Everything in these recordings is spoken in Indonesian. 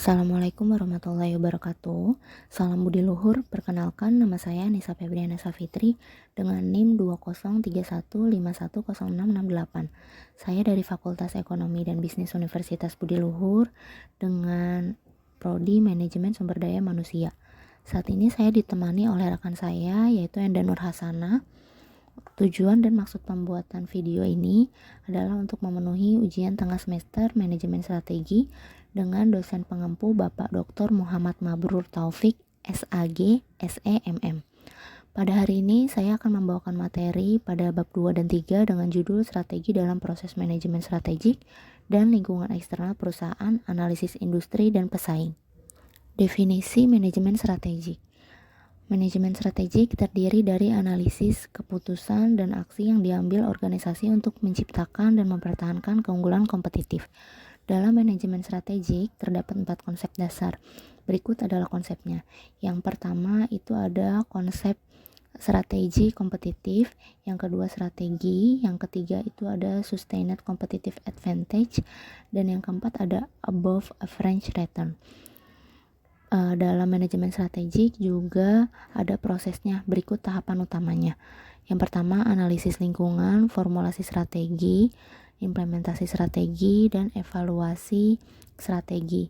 Assalamualaikum warahmatullahi wabarakatuh. Salam budi luhur. Perkenalkan, nama saya Nisa Febriana Safitri dengan NIM 2031510668. Saya dari Fakultas Ekonomi dan Bisnis Universitas Budi Luhur dengan Prodi Manajemen Sumber Daya Manusia. Saat ini saya ditemani oleh rekan saya yaitu Enda Nur Hasana. Tujuan dan maksud pembuatan video ini adalah untuk memenuhi ujian tengah semester Manajemen Strategi dengan dosen pengempu Bapak Dr. Muhammad Mabrur Taufik, SAG, SEMM. Pada hari ini saya akan membawakan materi pada bab 2 dan 3 dengan judul Strategi dalam Proses Manajemen Strategik dan Lingkungan Eksternal Perusahaan, Analisis Industri dan Pesaing. Definisi manajemen strategik. Manajemen strategik terdiri dari analisis, keputusan, dan aksi yang diambil organisasi untuk menciptakan dan mempertahankan keunggulan kompetitif. Dalam manajemen strategik terdapat 4 konsep dasar. Berikut adalah konsepnya. Yang pertama itu ada konsep strategi kompetitif, yang kedua strategi, yang ketiga itu ada sustained competitive advantage, dan yang keempat ada above average return. Dalam manajemen strategik juga ada prosesnya, berikut tahapan utamanya. Yang pertama, analisis lingkungan, formulasi strategi, implementasi strategi, dan evaluasi strategi.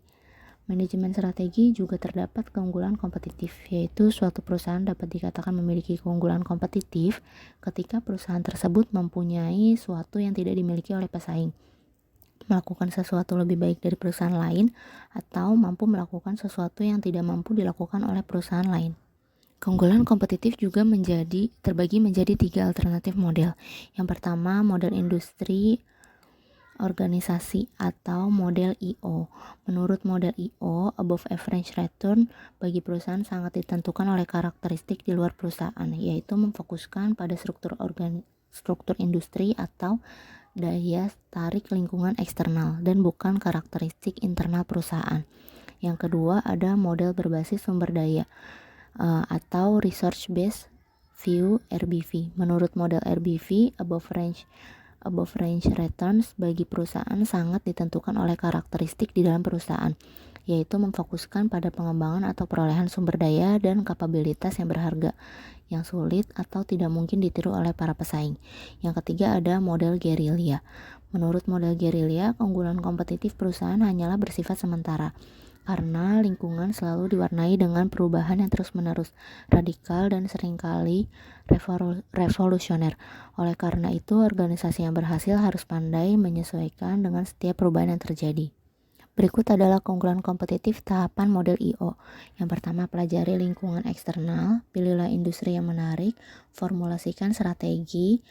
Manajemen strategi juga terdapat keunggulan kompetitif, yaitu suatu perusahaan dapat dikatakan memiliki keunggulan kompetitif ketika perusahaan tersebut mempunyai suatu yang tidak dimiliki oleh pesaing, melakukan sesuatu lebih baik dari perusahaan lain, atau mampu melakukan sesuatu yang tidak mampu dilakukan oleh perusahaan lain. Keunggulan kompetitif juga terbagi menjadi 3 alternatif model. Yang pertama, model industri organisasi atau model IO. Menurut model IO, above average return bagi perusahaan sangat ditentukan oleh karakteristik di luar perusahaan, yaitu memfokuskan pada struktur industri atau daya tarik lingkungan eksternal dan bukan karakteristik internal perusahaan. Yang kedua ada model berbasis sumber daya atau research based view RBV. Menurut model RBV, above range returns bagi perusahaan sangat ditentukan oleh karakteristik di dalam perusahaan, yaitu memfokuskan pada pengembangan atau perolehan sumber daya dan kapabilitas yang berharga, yang sulit atau tidak mungkin ditiru oleh para pesaing. Yang ketiga ada model gerilya. Menurut model gerilya, keunggulan kompetitif perusahaan hanyalah bersifat sementara, karena lingkungan selalu diwarnai dengan perubahan yang terus-menerus, radikal, dan seringkali revolusioner. Oleh karena itu, organisasi yang berhasil harus pandai menyesuaikan dengan setiap perubahan yang terjadi. Berikut adalah keunggulan kompetitif tahapan model IO. Yang pertama, pelajari lingkungan eksternal, pilihlah industri yang menarik, formulasikan strategi,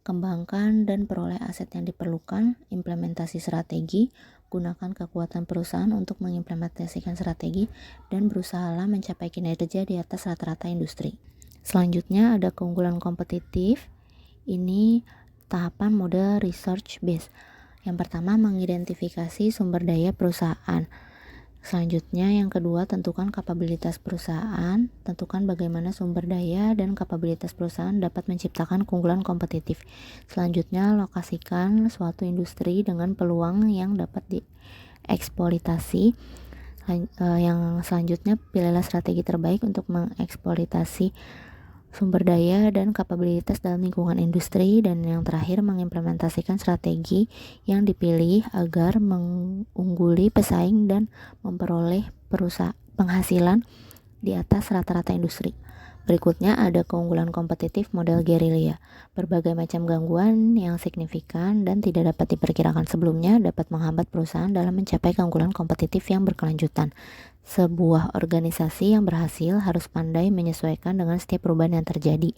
kembangkan dan peroleh aset yang diperlukan, implementasi strategi, gunakan kekuatan perusahaan untuk mengimplementasikan strategi, dan berusahalah mencapai kinerja di atas rata-rata industri. Selanjutnya ada keunggulan kompetitif, ini tahapan model research base. Yang pertama, mengidentifikasi sumber daya perusahaan. Selanjutnya, yang kedua, tentukan kapabilitas perusahaan. Tentukan bagaimana sumber daya dan kapabilitas perusahaan dapat menciptakan keunggulan kompetitif. Selanjutnya, lokasikan suatu industri dengan peluang yang dapat dieksploitasi. Yang selanjutnya, pilihlah strategi terbaik untuk mengeksploitasi sumber daya dan kapabilitas dalam lingkungan industri, dan yang terakhir mengimplementasikan strategi yang dipilih agar mengungguli pesaing dan memperoleh penghasilan di atas rata-rata industri. Berikutnya ada keunggulan kompetitif model gerilya. Berbagai macam gangguan yang signifikan dan tidak dapat diperkirakan sebelumnya dapat menghambat perusahaan dalam mencapai keunggulan kompetitif yang berkelanjutan. Sebuah organisasi yang berhasil harus pandai menyesuaikan dengan setiap perubahan yang terjadi.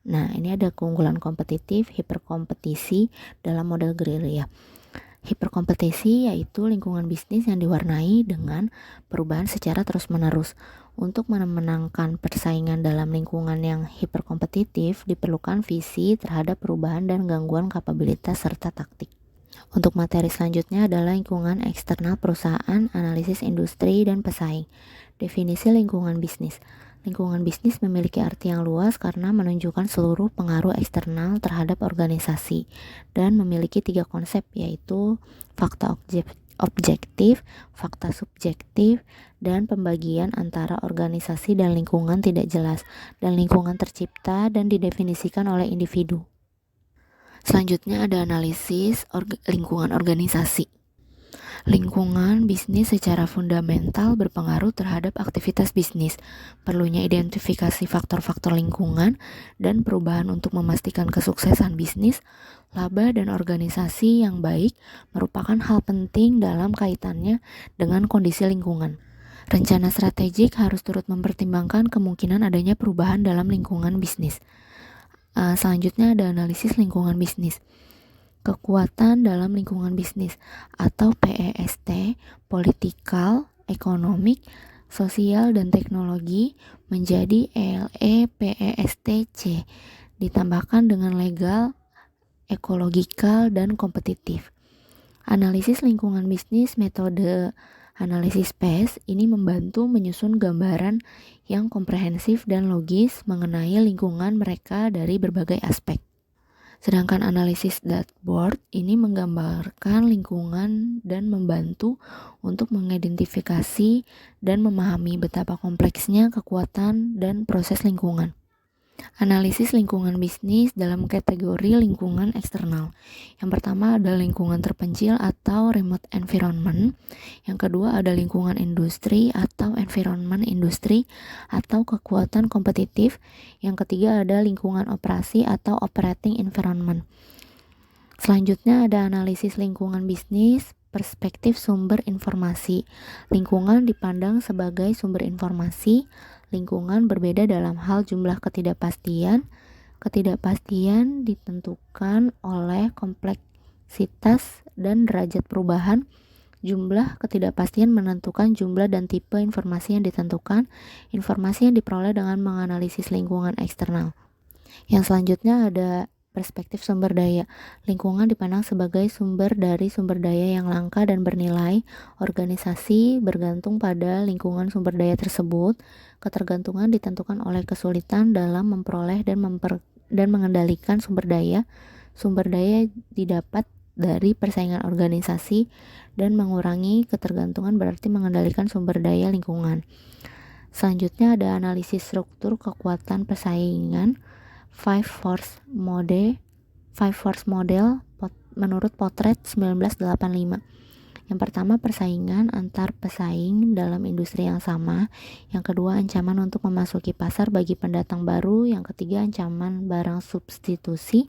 Nah, ini ada keunggulan kompetitif, hiperkompetisi dalam model gerilya. Hiperkompetisi yaitu lingkungan bisnis yang diwarnai dengan perubahan secara terus-menerus. Untuk memenangkan persaingan dalam lingkungan yang hiperkompetitif, diperlukan visi terhadap perubahan dan gangguan kapabilitas serta taktik. Untuk materi selanjutnya adalah lingkungan eksternal perusahaan, analisis industri, dan pesaing. Definisi lingkungan bisnis. Lingkungan bisnis memiliki arti yang luas karena menunjukkan seluruh pengaruh eksternal terhadap organisasi dan memiliki 3 konsep, yaitu fakta objektif, fakta subjektif, dan pembagian antara organisasi dan lingkungan tidak jelas, dan lingkungan tercipta dan didefinisikan oleh individu. Selanjutnya ada analisis lingkungan organisasi. Lingkungan bisnis secara fundamental berpengaruh terhadap aktivitas bisnis. Perlunya identifikasi faktor-faktor lingkungan dan perubahan untuk memastikan kesuksesan bisnis, laba dan organisasi yang baik merupakan hal penting dalam kaitannya dengan kondisi lingkungan. Rencana strategik harus turut mempertimbangkan kemungkinan adanya perubahan dalam lingkungan bisnis. Selanjutnya ada analisis lingkungan bisnis. Kekuatan dalam lingkungan bisnis atau PEST, politikal, ekonomik, sosial, dan teknologi menjadi LEPESTC, ditambahkan dengan legal, ekologikal, dan kompetitif. Analisis lingkungan bisnis metode analisis PES ini membantu menyusun gambaran yang komprehensif dan logis mengenai lingkungan mereka dari berbagai aspek. Sedangkan analisis dashboard ini menggambarkan lingkungan dan membantu untuk mengidentifikasi dan memahami betapa kompleksnya kekuatan dan proses lingkungan. Analisis lingkungan bisnis dalam kategori lingkungan eksternal. Yang pertama ada lingkungan terpencil atau remote environment. Yang kedua ada lingkungan industri atau environment industri atau kekuatan kompetitif. Yang ketiga ada lingkungan operasi atau operating environment. Selanjutnya ada analisis lingkungan bisnis, perspektif sumber informasi. Lingkungan dipandang sebagai sumber informasi. Lingkungan berbeda dalam hal jumlah ketidakpastian. Ketidakpastian ditentukan oleh kompleksitas dan derajat perubahan. Jumlah ketidakpastian menentukan jumlah dan tipe informasi yang ditentukan. Informasi yang diperoleh dengan menganalisis lingkungan eksternal. Yang selanjutnya ada perspektif sumber daya. Lingkungan dipandang sebagai sumber dari sumber daya yang langka dan bernilai. Organisasi bergantung pada lingkungan sumber daya tersebut. Ketergantungan ditentukan oleh kesulitan dalam memperoleh dan mengendalikan sumber daya. Sumber daya didapat dari persaingan organisasi, dan mengurangi ketergantungan berarti mengendalikan sumber daya lingkungan. Selanjutnya ada analisis struktur kekuatan persaingan. Five Force Model menurut Potret 1985. Yang pertama, persaingan antar pesaing dalam industri yang sama. Yang kedua, ancaman untuk memasuki pasar bagi pendatang baru. Yang ketiga, ancaman barang substitusi.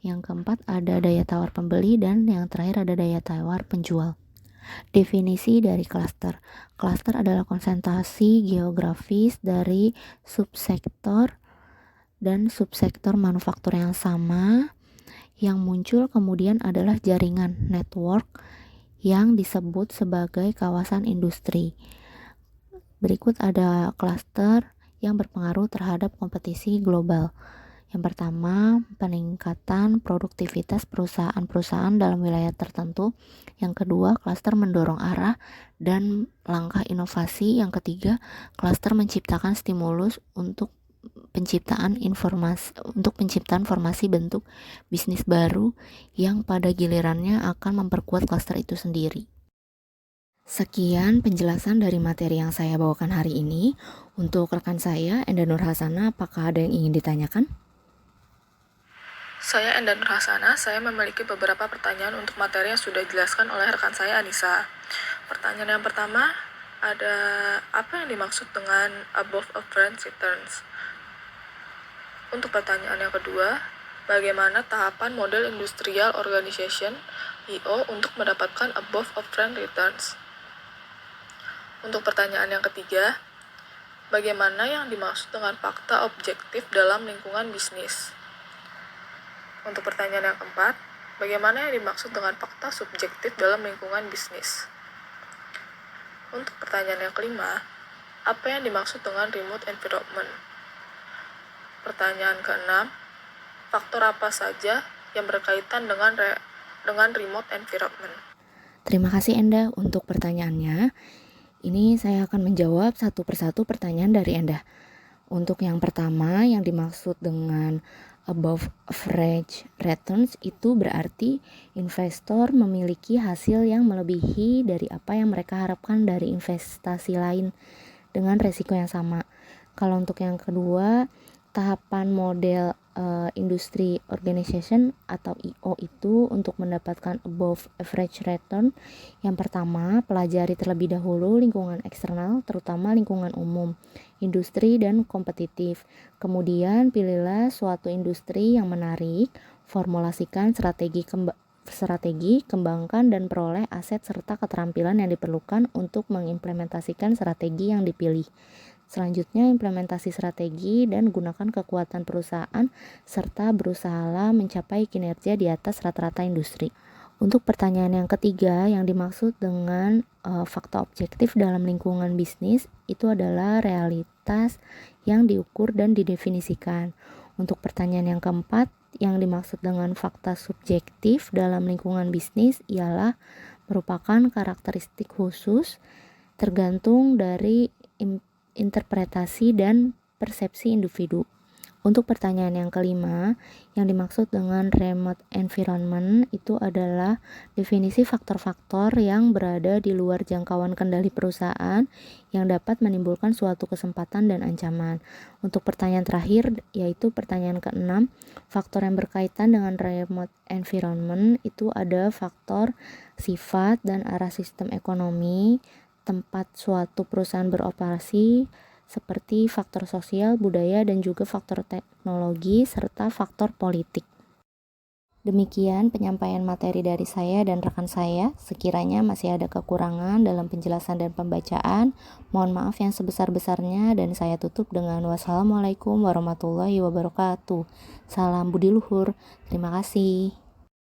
Yang keempat, ada daya tawar pembeli. Dan yang terakhir, ada daya tawar penjual. Definisi dari klaster. Klaster adalah konsentrasi geografis dari subsektor dan subsektor manufaktur yang sama. Yang muncul kemudian adalah jaringan network yang disebut sebagai kawasan industri. Berikut ada klaster yang berpengaruh terhadap kompetisi global. Yang pertama, peningkatan produktivitas perusahaan-perusahaan dalam wilayah tertentu. Yang kedua, klaster mendorong arah dan langkah inovasi. Yang ketiga, klaster menciptakan stimulus untuk penciptaan formasi bentuk bisnis baru yang pada gilirannya akan memperkuat klaster itu sendiri. Sekian penjelasan dari materi yang saya bawakan hari ini. Untuk rekan saya, Enda Nurhasana, apakah ada yang ingin ditanyakan? Saya Enda Nurhasana, saya memiliki beberapa pertanyaan untuk materi yang sudah dijelaskan oleh rekan saya Anissa. Pertanyaan yang pertama, ada apa yang dimaksud dengan above average returns? Untuk pertanyaan yang kedua, bagaimana tahapan model industrial organization (IO) untuk mendapatkan above average returns? Untuk pertanyaan yang ketiga, bagaimana yang dimaksud dengan fakta objektif dalam lingkungan bisnis? Untuk pertanyaan yang keempat, bagaimana yang dimaksud dengan fakta subjektif dalam lingkungan bisnis? Untuk pertanyaan yang kelima, apa yang dimaksud dengan remote environment? Pertanyaan keenam, faktor apa saja yang berkaitan dengan remote environment? Terima kasih Enda untuk pertanyaannya. Ini saya akan menjawab satu persatu pertanyaan dari Enda. Untuk yang pertama, yang dimaksud dengan above average returns itu berarti investor memiliki hasil yang melebihi dari apa yang mereka harapkan dari investasi lain dengan resiko yang sama. Kalau untuk yang kedua, tahapan model industry organization atau IO itu untuk mendapatkan above average return. Yang pertama, pelajari terlebih dahulu lingkungan eksternal, terutama lingkungan umum, industri dan kompetitif. Kemudian pilihlah suatu industri yang menarik, formulasikan strategi, kembangkan dan peroleh aset serta keterampilan yang diperlukan untuk mengimplementasikan strategi yang dipilih. Selanjutnya, implementasi strategi dan gunakan kekuatan perusahaan serta berusahalah mencapai kinerja di atas rata-rata industri. Untuk pertanyaan yang ketiga, yang dimaksud dengan fakta objektif dalam lingkungan bisnis itu adalah realitas yang diukur dan didefinisikan. Untuk pertanyaan yang keempat, yang dimaksud dengan fakta subjektif dalam lingkungan bisnis ialah merupakan karakteristik khusus tergantung dari interpretasi dan persepsi individu. Untuk pertanyaan yang kelima, yang dimaksud dengan remote environment itu adalah definisi faktor-faktor yang berada di luar jangkauan kendali perusahaan yang dapat menimbulkan suatu kesempatan dan ancaman. Untuk pertanyaan terakhir, yaitu pertanyaan keenam, faktor yang berkaitan dengan remote environment itu ada faktor sifat dan arah sistem ekonomi, tempat suatu perusahaan beroperasi, seperti faktor sosial, budaya, dan juga faktor teknologi, serta faktor politik. Demikian penyampaian materi dari saya dan rekan saya. Sekiranya masih ada kekurangan dalam penjelasan dan pembacaan, mohon maaf yang sebesar-besarnya dan saya tutup dengan wassalamualaikum warahmatullahi wabarakatuh. Salam budi luhur. Terima kasih.